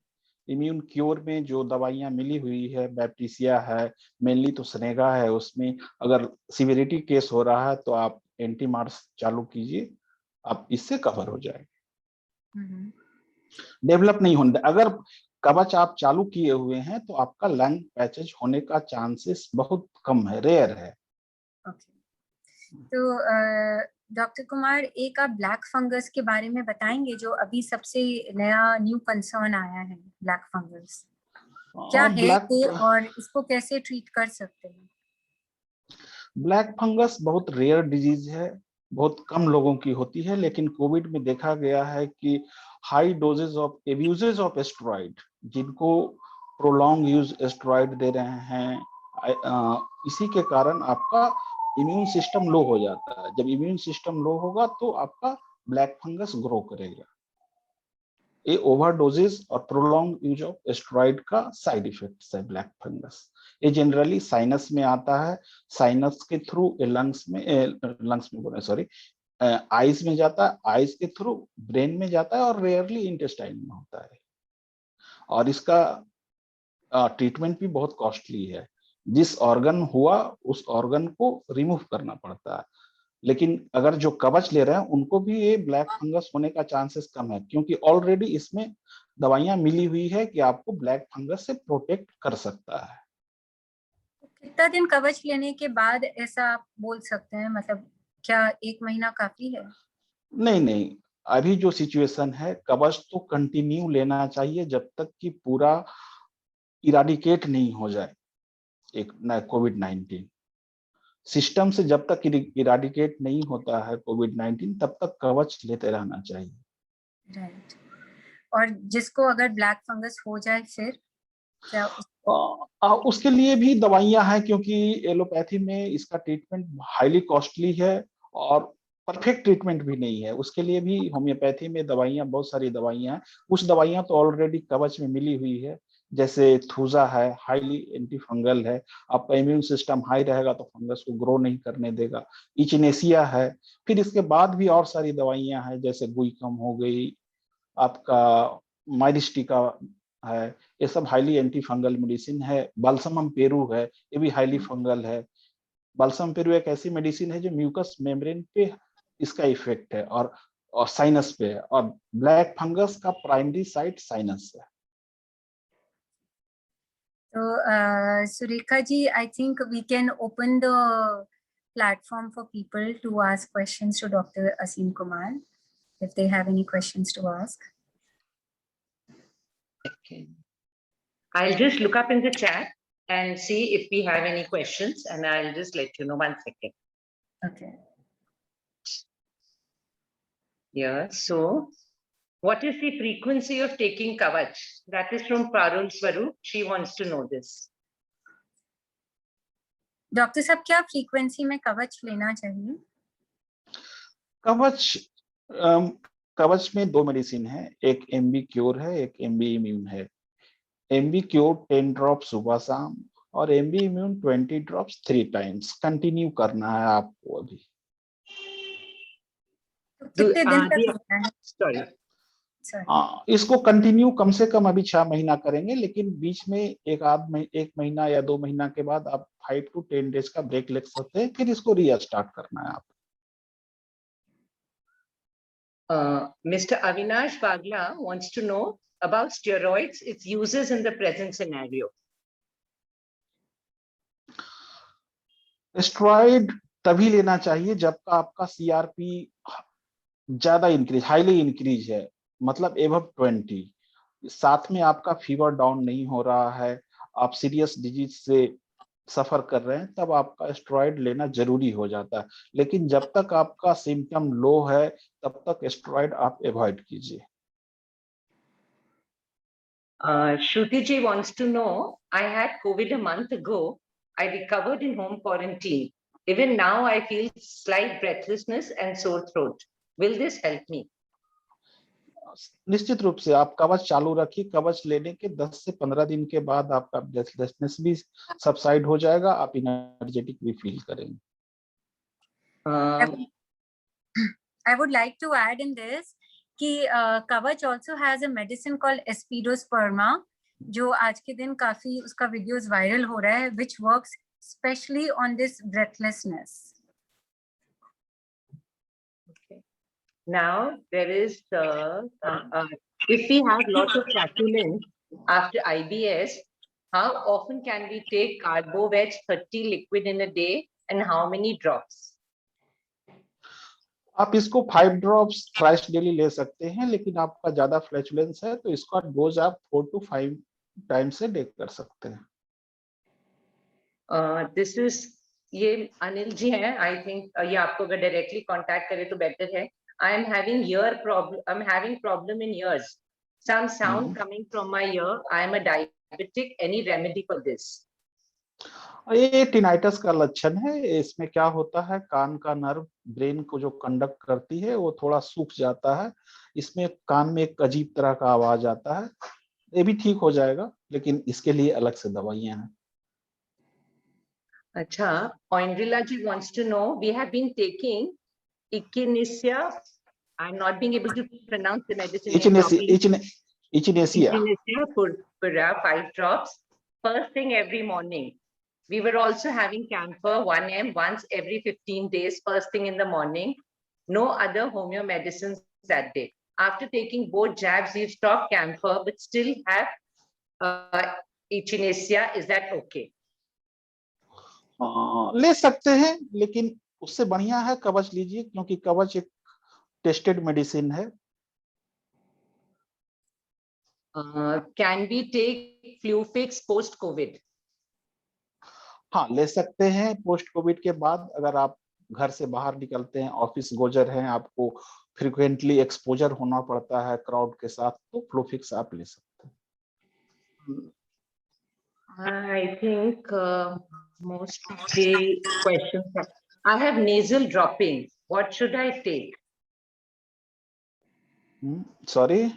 इम्यून क्योर में जो दवाइयां मिली हुई है, बैप्टिसिया है, मेनली तो स्नेगा है. उसमें अगर सिवियरिटी केस हो रहा है तो आप एंटी मार्स चालू कीजिए, आप इससे कवर हो जाएंगे. डेवलप नहीं होने. अगर कवच आप चालू किए हुए हैं तो आपका लंग पैचेज होने का चांसेस बहुत कम है, रेयर है. तो डॉक्टर कुमार, एक आप ब्लैक फंगस के बारे में बताएंगे, जो अभी सबसे नया न्यू कंसर्न आया है. ब्लैक फंगस क्या है ये और इसको कैसे ट्रीट कर सकते हैं? ब्लैक फंगस बहुत रेयर डिजीज है. बहुत कम लोगों की होती है, लेकिन कोविड में देखा गया है कि high doses of abuses of steroid, जिनको प्रोलॉन्ग यूज एस्टेरॉइड दे रहे हैं, इसी के कारण आपका इम्यून सिस्टम लो हो जाता है। जब इम्यून सिस्टम लो होगा तो आपका ब्लैक फंगस ग्रो करेगा। ये ओवरडोजेज और प्रोलॉन्ग यूज ऑफ एस्टेरॉइड का साइड इफेक्ट्स है ब्लैक फंगस। ये जनरली साइनस में आता है, साइनस के थ्रू लंग्स में बोले सॉरी आईज में जाता है, आईज के थ्रू ब्रेन में जाता है और रेयरली इंटेस्टाइन में होता है। और इसका ट्रीटमेंट भी बहुत कॉस्टली है। जिस ऑर्गन हुआ उस ऑर्गन को रिमूव करना पड़ता है। लेकिन अगर जो कवच ले रहे हैं उनको भी ये ब्लैक फंगस होने का चांसेस कम है, क्योंकि ऑलरेडी इसमें दवाइयां मिली हुई है कि आपको ब्लैक फंगस से प्रोटेक्ट कर सकता है। कितना दिन कवच लेने के बाद ऐसा आप बोल सकते हैं, मतलब क्या 1 महीना काफी है? नहीं, अभी जो सिचुएशन है, कवच तो कंटिन्यू लेना चाहिए जब तक कि पूरा इराडिकेट नहीं हो जाए एक कोविड-19 सिस्टम से। जब तक इराडिकेट नहीं होता है कोविड-19 तब तक कवच लेते रहना चाहिए। राइट। और जिसको अगर ब्लैक फंगस हो जाए फिर क्या उसके लिए भी दवाइयां हैं, क्योंकि एलोपैथी में इसका ट्रीटमेंट हाईली कॉस्टली है और परफेक्ट ट्रीटमेंट भी नहीं है। उसके लिए भी होम्योपैथी में दवाइयां, बहुत सारी दवाइयां हैं। कुछ दवाइयां तो ऑलरेडी कवच में मिली हुई है, जैसे थूजा है, हाईली एंटी फंगल है। आपका इम्यून सिस्टम हाई रहेगा तो फंगस को ग्रो नहीं करने देगा। इचिनेसिया है। फिर इसके बाद भी और सारी दवाइयां हैं, जैसे गुइकम हो गई, आपका माइरिस्टिका है। ये सब हाईली एंटी फंगल मेडिसिन है। बाल्समम पेरू है, ये भी हाईली फंगल है। बाल्सम पेरू एक ऐसी मेडिसिन है जो म्यूकस मेम्ब्रेन पे इसका इफेक्ट है और साइनस पे है, और ब्लैक फंगस का प्राइमरी साइट साइनस है। तो Surekha ji, I think we can open the platform for people to ask questions to Dr. Asim Kumar if they have any questions to ask. Okay. I'll just look up in the chat and see if we have any questions, and I'll just let you know. 1 second. Okay. Yeah, so what is the frequency of taking Kavach? That is from Parul Swaroop. She wants to know this. Doctor साहब, क्या frequency में कवच लेना चाहिए? कवच में 2 medicine है, एक एमबी क्योर है, एक एमबी इम्यून है। एमबी क्योर 10 ड्रॉप सुबह शाम और MB immune 20 drops 3 times continue करना है आपको। अभी तो कितने दिन तक लेना है? Sorry. इसको कंटिन्यू कम से कम अभी 6 महीना करेंगे, लेकिन बीच में एक महीना या 2 महीना के बाद आप 5 to 10 डेज का ब्रेक ले सकते हैं, फिर इसको रीस्टार्ट करना है आप। Mr. Avinash Bagla wants to know about steroids, its uses in the present scenario. Steroid तभी लेना चाहिए जब आपका सीआरपी ज्यादा हाईली इंक्रीज है, मतलब एबव 20, साथ में आपका फीवर डाउन नहीं हो रहा है, आप सीरियस डिजीज से सफर कर रहे हैं, तब आपका स्टेरॉइड लेना जरूरी हो जाता है। लेकिन जब तक आपका सिम्टम लो है तब तक स्टेरॉइड आप अवॉइड कीजिए। Shruti ji wants to know, I had COVID a month ago. I recovered in home quarantine. Even now, I feel slight breathlessness and sore throat. Will this help me? निश्चित रूप से आप कवच चालू रखिए। कवच लेने के 10 से 15 दिन के बाद आपका ब्रेथलेसनेस भी सबसाइड हो जाएगा, आप एनर्जेटिक भी फील करेंगे। I would like to add in this कि कवच also has a medicine called aspidosperma, जो आज के दिन काफी उसका वीडियोस वायरल हो रहा है, which works especially on this breathlessness. Now, there is, if we have lots of flatulence after IBS, how often can we take Carbo-Veg 30 liquid in a day and how many drops? आप इसको 5 drops thrice daily ले सकते हैं, लेकिन आपका ज्यादा flatulence है तो इसका डोज आप 4 to 5 टाइम्स से डेक कर सकते हैं। This is ये अनिल जी हैं, आई थिंक ये आपको अगर डायरेक्टली कांटेक्ट करे तो बेटर है. I am having year problem, I am having problem in years, some sound coming from my ear. I am a diabetic. Any remedy for this? ये tinnitus का लक्षण है. इसमें क्या होता है, कान का नर्व ब्रेन को जो कंडक्ट करती है वो थोड़ा सूख जाता है. इसमें कान में एक अजीब तरह का आवाज आता है. ये भी ठीक हो जाएगा, लेकिन इसके लिए अलग से दवाइयां हैं. अच्छा, Oindrila ji wants to know, we have been taking echinacea. I'm not being able to pronounce the medicine name properly. Echinacea. Echinacea pura 5 drops first thing every morning. We were also having camphor 1 ml once every 15 days, first thing in the morning. No other homeo medicines that day. After taking both jabs, we've stopped camphor, but still have echinacea. Is that okay? ले सकते हैं, लेकिन उससे बढ़िया है कवच लीजिए, क्योंकि कवच एक टेस्टेड मेडिसिन है. Can we take flu fix post COVID? हाँ, ले सकते हैं पोस्ट कोविड के बाद. अगर आप घर से बाहर निकलते हैं, ऑफिस गोजर हैं, आपको फ्रिक्वेंटली एक्सपोजर होना पड़ता है क्राउड के साथ, तो फ्लूफिक्स आप ले सकते हैं. I think most of the questions are, I have nasal dropping. What should I take? Sorry?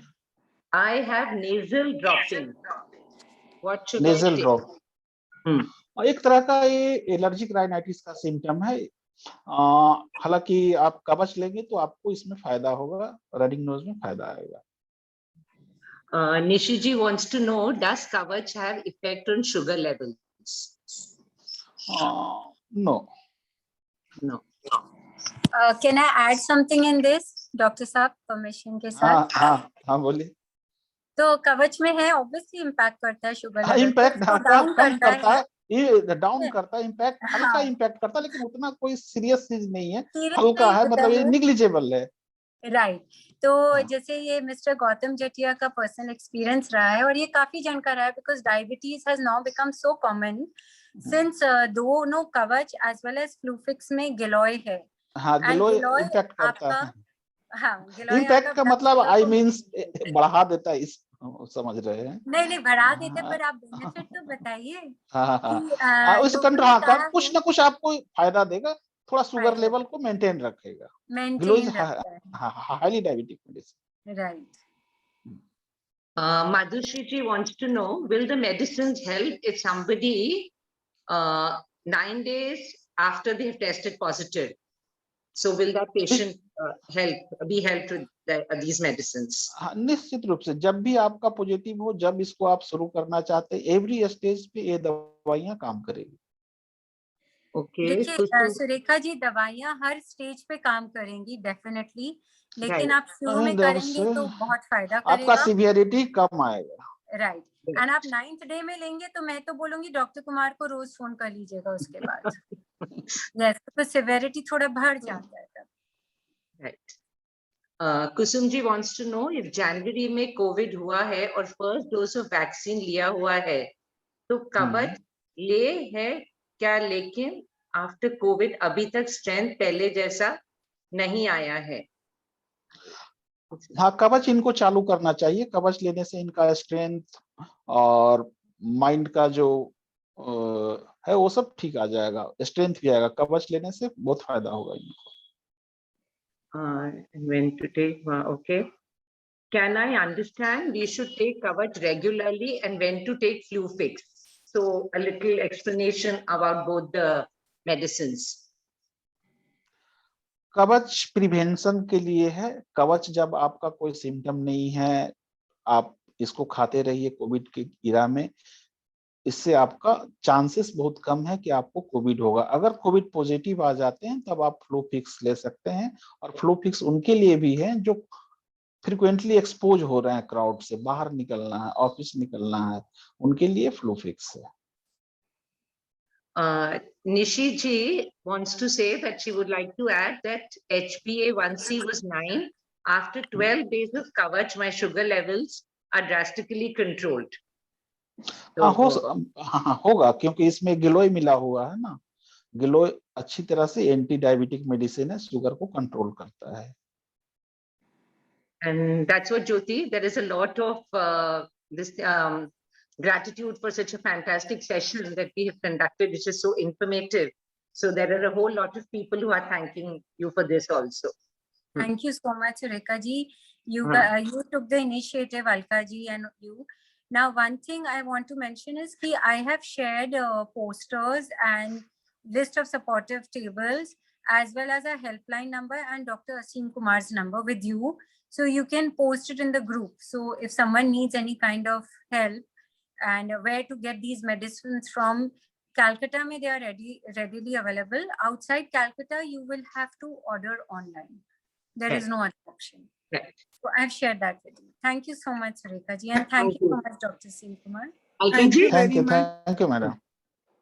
I have nasal dropping. What should Nasal I take? drop. एक तरह का ये एलर्जिक राइनाइटिस का सिम्टम है. हालांकि आप कवच लेंगे तो आपको इसमें फायदा होगा, रनिंग नोज में फायदा आएगा. Nishiji wants to know, does Kavach have effect on sugar levels? No. No. Can I add something in this, Dr. साहब, permission के साथ? हाँ बोलिए. तो कवच में है, obviously impact करता है sugar level. Impact down calm करता है. है, ये डाउन करता है. इम्पैक्ट हल्का इम्पैक्ट करता है, लेकिन उतना कोई सीरियस चीज नहीं है, हल्का है, मतलब ये निग्लिजिबल है. राइट. तो जैसे ये मिस्टर गौतम जटिया का पर्सनल एक्सपीरियंस रहा है, और ये काफी जन का रहा है, because diabetes has now become so common since दोनों कवच एज वेल एज फ्लूफिक्स में गिलोय है. हाँ, गिलोय इम्पैक्ट करता है. हाँ, गिलोय इम्पैक्ट का मतलब आई मींस बढ़ा देता है, इस समझ रहे हैं? नहीं बढ़ा देते, पर आप बेनिफिट तो बताइए. उस कंट्रोल का कुछ ना कुछ आपको फायदा देगा, थोड़ा शुगर लेवल को मेंटेन रखेगा. Highly diabetic medicine. Right. Madhushri ji wants to know, will the medicines help if somebody 9 days after they have tested positive? So will that patient be helped with these medicines? निश्चित रूप से, जब भी आपका positive हो, जब इसको आप शुरू करना चाहते हैं, एवरी स्टेज पे ये दवाइयां काम करेगी. देखिए सुरेखा जी, दवाइयां हर स्टेज पे काम करेंगी डेफिनेटली, लेकिन आप शुरू में करेंगे तो बहुत फायदा करेगा, आपका सीवियरिटी कम आएगा. राइट. एंड आप 9th डे में लेंगे तो मैं तो बोलूंगी डॉक्टर कुमार को रोज फोन कर लीजिएगा उसके बाद. यस, तो सीवियरिटी थोड़ा बढ़ जाता है तब. Right. Kusum ji wants to know, if जनवरी में कोविड हुआ है और फर्स्ट डोज ऑफ वैक्सीन लिया हुआ है, तो कवच ले है क्या, लेकिन आफ्टर कोविड अभी तक स्ट्रेंथ पहले जैसा नहीं आया है? हाँ, कवच इनको चालू करना चाहिए. कवच लेने से इनका स्ट्रेंथ और माइंड का जो है वो सब ठीक आ जाएगा, स्ट्रेंथ भी आएगा. कवच लेने से बहुत फायदा होगा इनको. When to take? Okay. Can I understand we should take Kavach regularly and when to take Flufix? So a little explanation about both the medicines. कवच प्रिवेंशन के लिए है. कवच जब आपका कोई सिम्टम नहीं है, आप इसको खाते रहिए कोविड के इरा में. इससे आपका चांसेस बहुत कम है कि आपको कोविड होगा. अगर कोविड पॉजिटिव आ जाते हैं तब आप फ्लूफिक्स ले सकते हैं. और फ्लूफिक्स उनके लिए भी है जो फ्रिक्वेंटली एक्सपोज हो रहे हैं क्राउड से, बाहर निकलना है, ऑफिस निकलना है, उनके लिए फ्लूफिक्स है. Nishi ji wants to say that she would like to add that HbA1c was 9. After 12 days of Kavach, my sugar levels are drastically controlled. होगा, क्योंकि इसमें गिलोय मिला हुआ है ना. ग्लो अच्छी तरह से एंटी डायबिटिक मेडिसिन है, शुगर को कंट्रोल करता है. And that's what, Jyoti, there is a lot of this gratitude for such a fantastic session that we have conducted, which is so informative. So there are a whole lot of people who are thanking you for this also. Thank you so much, Rekha ji. You took the initiative, Alka ji, and you. Now, one thing I want to mention is that I have shared posters and list of supportive tables, as well as a helpline number and Dr. Asim Kumar's number with you. So you can post it in the group. So if someone needs any kind of help and where to get these medicines from, Calcutta, they are readily available. Outside Calcutta, you will have to order online. There is no other option. Right. So I've shared that with you. Thank you so much, Rekha ji, and thank you so much, Dr. Asim Kumar. Thank you very Thank much. you, madam.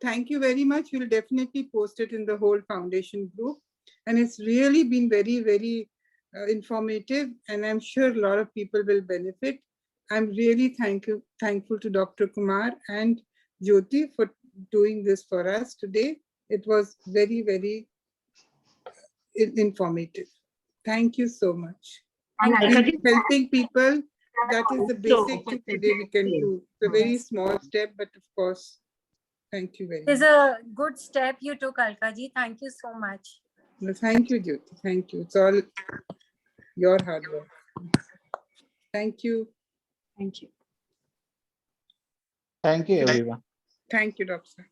Thank you very much. We'll definitely post it in the whole foundation group. And it's really been very, very informative. And I'm sure a lot of people will benefit. I'm really thankful to Dr. Kumar and Jyoti for doing this for us today. It was very, very informative. Thank you so much. And Helping people, that is the basic thing today we can do. It's a very small step, but of course, thank you very much. It's a good step you took, Alka ji. Thank you so much. No, thank you, Jyoti. Thank you. It's all your hard work. Thank you. Thank you. Thank you, everyone. Thank you, Doctor.